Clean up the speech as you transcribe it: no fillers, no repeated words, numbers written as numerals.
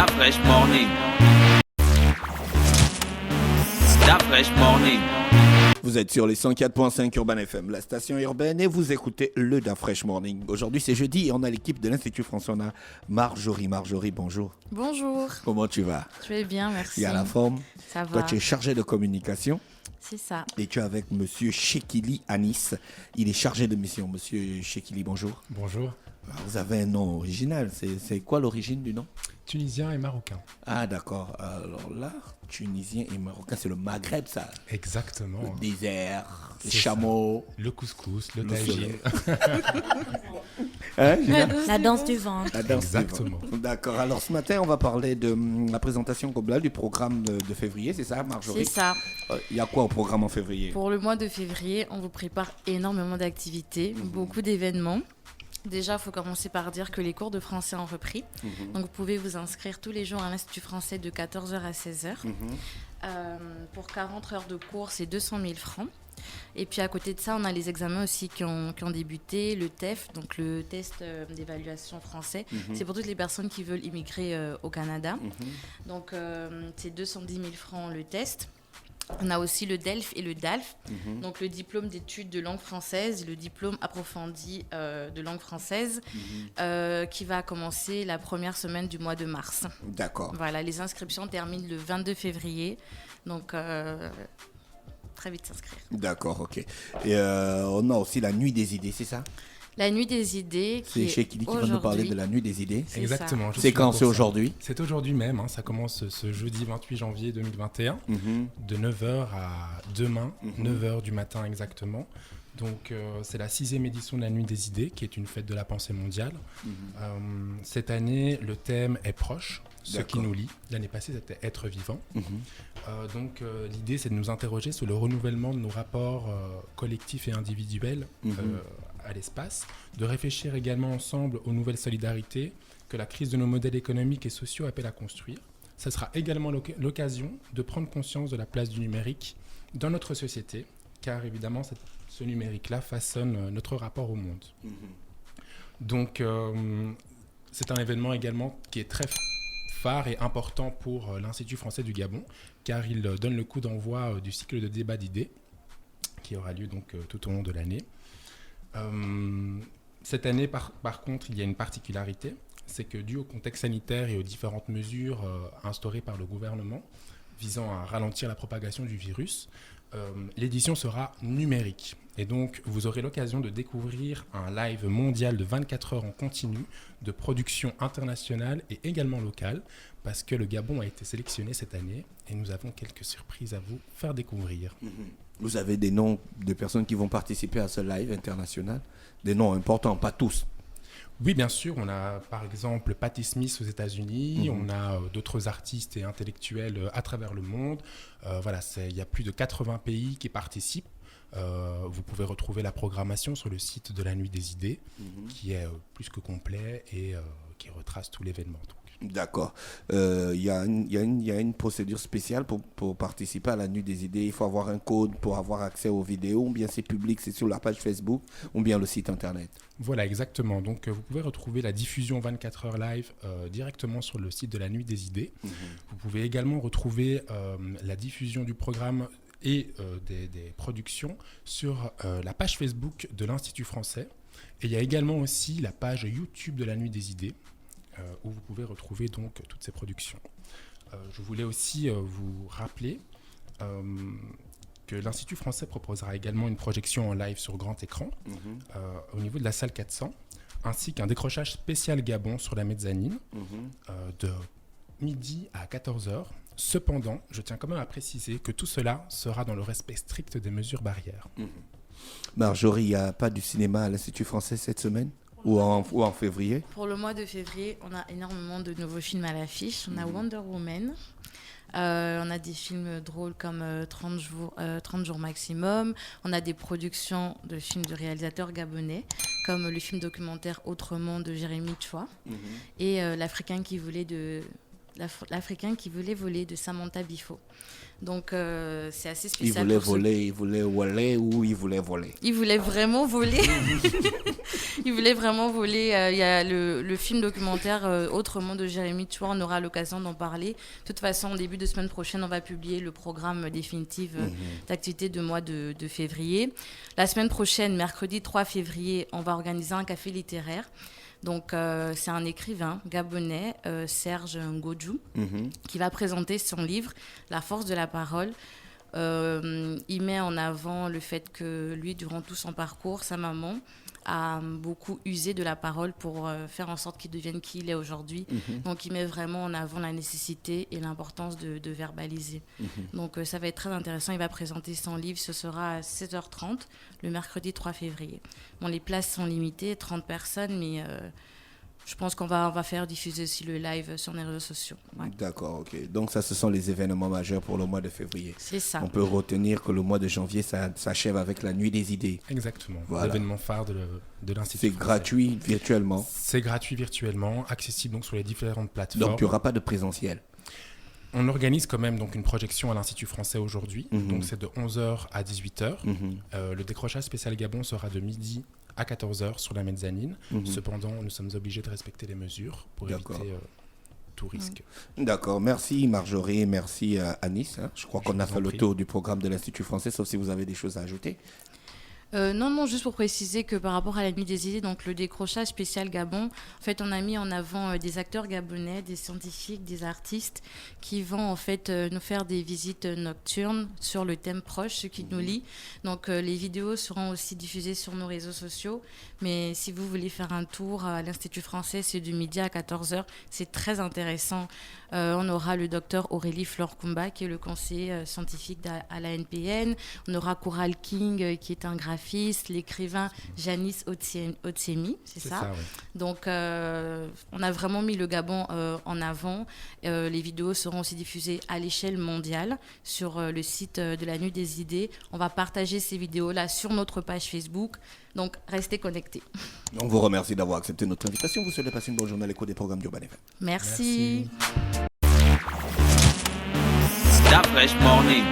Fresh Morning. Fresh Morning. Vous êtes sur les 104.5 Urban FM, la station urbaine, et vous écoutez le Da Fresh Morning. Aujourd'hui, c'est jeudi et on a l'équipe de l'Institut Français. On a Marjorie. Marjorie, bonjour. Bonjour. Comment tu vas? Je vais bien, merci. Il y a la forme. Ça va. Toi, tu es chargé de communication. C'est ça. Et tu es avec Monsieur Chekili Anis. Il est chargé de mission. Monsieur Chekili, bonjour. Bonjour. Alors, vous avez un nom original. C'est quoi l'origine du nom? Tunisien et marocain. Ah, d'accord. Alors là, tunisien et marocain, c'est le Maghreb, ça. Exactement. Le désert, les C'est chameaux. Le couscous, le Le tagine. soleil. Hein, Gina? La danse du ventre. La danse Exactement. du vent. D'accord. Alors ce matin, on va parler de la présentation globale du programme de février, c'est ça, Marjorie? C'est ça. Il y a quoi au programme en février? Pour le mois de février, on vous prépare énormément d'activités, beaucoup d'événements. Déjà, il faut commencer par dire que les cours de français ont repris. Donc, vous pouvez vous inscrire tous les jours à l'Institut français de 14h à 16h. Pour 40 heures de cours, c'est 200 000 francs. Et puis, à côté de ça, on a les examens aussi qui ont débuté. Le TEF, donc le test d'évaluation français, c'est pour toutes les personnes qui veulent immigrer au Canada. Donc, c'est 210 000 francs le test. On a aussi le DELF et le DALF, donc le diplôme d'études de langue française, le diplôme approfondi de langue française, qui va commencer la première semaine du mois de mars. D'accord. Voilà, les inscriptions terminent le 22 février, donc très vite s'inscrire. D'accord, ok. Et on a aussi la nuit des idées, c'est ça? La nuit des idées, C'est chez Kili qui va nous parler de la nuit des idées. C'est Exactement. C'est quand? C'est aujourd'hui? C'est aujourd'hui même. Ça commence ce jeudi 28 janvier 2021, de 9h à demain, 9h du matin exactement. Donc, c'est la 6e édition de la Nuit des idées, qui est une fête de la pensée mondiale. Cette année, le thème est proche, ce qui nous lie. L'année passée, c'était être vivant. Donc, l'idée, c'est de nous interroger sur le renouvellement de nos rapports collectifs et individuels à l'espace, de réfléchir également ensemble aux nouvelles solidarités que la crise de nos modèles économiques et sociaux appelle à construire. Ce sera également l'occasion de prendre conscience de la place du numérique dans notre société, car évidemment, ce numérique-là façonne notre rapport au monde. Donc, c'est un événement également qui est très phare et important pour l'Institut français du Gabon, car il donne le coup d'envoi du cycle de débat d'idées, qui aura lieu donc tout au long de l'année. Cette année, par contre, il y a une particularité, c'est que dû au contexte sanitaire et aux différentes mesures instaurées par le gouvernement visant à ralentir la propagation du virus, l'édition sera numérique. Et donc, vous aurez l'occasion de découvrir un live mondial de 24 heures en continu de production internationale et également locale, parce que le Gabon a été sélectionné cette année et nous avons quelques surprises à vous faire découvrir. Vous avez des noms de personnes qui vont participer à ce live international? Des noms importants, pas tous. Oui, bien sûr. On a par exemple Patti Smith aux États-Unis, on a d'autres artistes et intellectuels à travers le monde. Voilà, il y a plus de 80 pays qui participent. Vous pouvez retrouver la programmation sur le site de la Nuit des idées, qui est plus que complet et qui retrace tout l'événement. D'accord. Il y a une procédure spéciale pour participer à la Nuit des idées. Il faut avoir un code pour avoir accès aux vidéos, ou bien c'est public, c'est sur la page Facebook, ou bien le site internet. Voilà, exactement. Donc, vous pouvez retrouver la diffusion 24 heures live directement sur le site de la Nuit des idées. Vous pouvez également retrouver la diffusion du programme et des productions sur la page Facebook de l'Institut français. Et il y a également aussi la page YouTube de la Nuit des idées, où vous pouvez retrouver donc toutes ces productions. Je voulais aussi vous rappeler que l'Institut français proposera également une projection en live sur grand écran au niveau de la salle 400, ainsi qu'un décrochage spécial Gabon sur la mezzanine de midi à 14h. Cependant, je tiens quand même à préciser que tout cela sera dans le respect strict des mesures barrières. Marjorie, il n'y a pas du cinéma à l'Institut français cette semaine? Ou en février? Pour le mois de février, on a énormément de nouveaux films à l'affiche. On a Wonder Woman. On a des films drôles comme 30 jours maximum. On a des productions de films de réalisateurs gabonais, comme le film documentaire Autrement de Jérémy Tchoua et L'Africain qui volait de l'Africain qui voulait voler de Samantha Bifo. Donc c'est assez Il spécial. il voulait voler ou il voulait voler? Il voulait vraiment voler. Il voulait vraiment voler. Il y a le film documentaire Autrement de Jérémy Tchouar, on aura l'occasion d'en parler. De toute façon, en début de semaine prochaine, on va publier le programme définitif d'activité de mois de février. La semaine prochaine, mercredi 3 février, on va organiser un café littéraire. Donc, c'est un écrivain gabonais, Serge Ngodjou, qui va présenter son livre « La force de la parole ». Il met en avant le fait que lui, durant tout son parcours, sa maman a beaucoup usé de la parole pour faire en sorte qu'il devienne qui il est aujourd'hui. Donc, il met vraiment en avant la nécessité et l'importance de verbaliser. Donc, ça va être très intéressant. Il va présenter son livre. Ce sera à 16h30, le mercredi 3 février. Bon, les places sont limitées, 30 personnes, mais je pense qu'on va faire diffuser aussi le live sur les réseaux sociaux. Ouais. D'accord, ok. Donc ça, ce sont les événements majeurs pour le mois de février. C'est ça. On peut retenir que le mois de janvier, ça s'achève avec la Nuit des idées. Exactement. Voilà. L'événement phare de l'Institut C'est français. gratuit virtuellement. C'est gratuit virtuellement, accessible donc sur les différentes plateformes. Donc il n'y aura pas de présentiel. On organise quand même donc une projection à l'Institut français aujourd'hui. Donc c'est de 11h à 18h. Le décrochage spécial Gabon sera de midi à 14h sur la mezzanine. Cependant, nous sommes obligés de respecter les mesures pour éviter tout risque. D'accord. Merci Marjorie, merci Anis. Je crois qu'on a fait le prie. tour du programme de l'Institut français, sauf si vous avez des choses à ajouter. Non, juste pour préciser que par rapport à la Nuit des idées, donc le décrochage spécial Gabon, en fait, on a mis en avant des acteurs gabonais, des scientifiques, des artistes qui vont en fait nous faire des visites nocturnes sur le thème proche, ce qui nous lie. Donc les vidéos seront aussi diffusées sur nos réseaux sociaux. Mais si vous voulez faire un tour à l'Institut français, c'est du midi à 14h. C'est très intéressant. On aura le docteur Aurélie Flore-Kumba, qui est le conseiller scientifique à la NPN. On aura Coral King, qui est un graphiste, l'écrivain Janice Otsemi, c'est ça, ouais. Donc, on a vraiment mis le Gabon en avant. Les vidéos seront aussi diffusées à l'échelle mondiale sur le site de la Nuit des idées. On va partager ces vidéos-là sur notre page Facebook. Donc, restez connectés. On vous remercie d'avoir accepté notre invitation. Vous souhaitez passer une bonne journée à l'écoute des programmes d'Urban FM. Merci. Stop Fresh Morning.